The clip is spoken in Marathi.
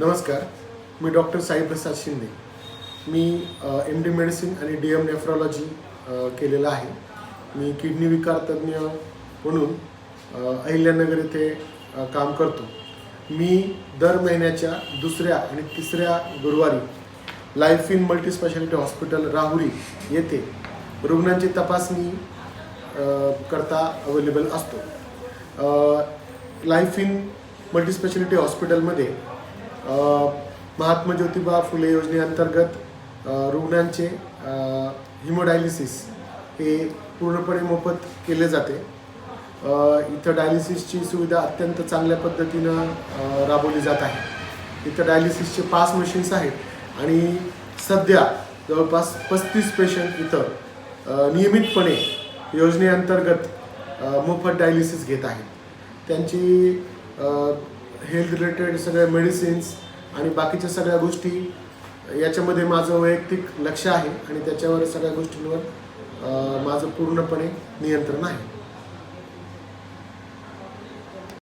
नमस्कार, मी डॉक्टर साईप्रसाद शिंदे. मी MD मेडिसिन आणि DM नेफ्रॉलॉजी केलेलं आहे. मी किडनी विकार तज्ज्ञ म्हणून अहिल्यानगर येथे काम करतो. मी दर महिन्याच्या दुसऱ्या आणि तिसऱ्या गुरुवारी life in multispeciality hospital Rahuri येथे रुग्णांची तपासणी करता अवेलेबल असतो. लाईफ इन मल्टीस्पेशालिटी हॉस्पिटलमध्ये महात्मा ज्योतिबा फुले योजनेअंतर्गत रुग्णांचे हिमोडायलिसिस हे पूर्णपणे मोफत केले जाते. इथं डायलिसिसची सुविधा अत्यंत चांगल्या पद्धतीनं राबवली जात आहे. इथं डायलिसिसचे 5 मशीन्स आहेत आणि सध्या जवळपास 35 पेशंट इथं नियमितपणे योजनेअंतर्गत मोफत डायलिसिस घेत आहेत. त्यांची हेल्थ रिलेटेड सगळ्या मेडिसिन्स आणि बाकीच्या सगळ्या गोष्टी याच्यामध्ये माझं वैयक्तिक लक्ष आहे आणि त्याच्यावर सगळ्या गोष्टींवर माझं पूर्णपणे नियंत्रण आहे.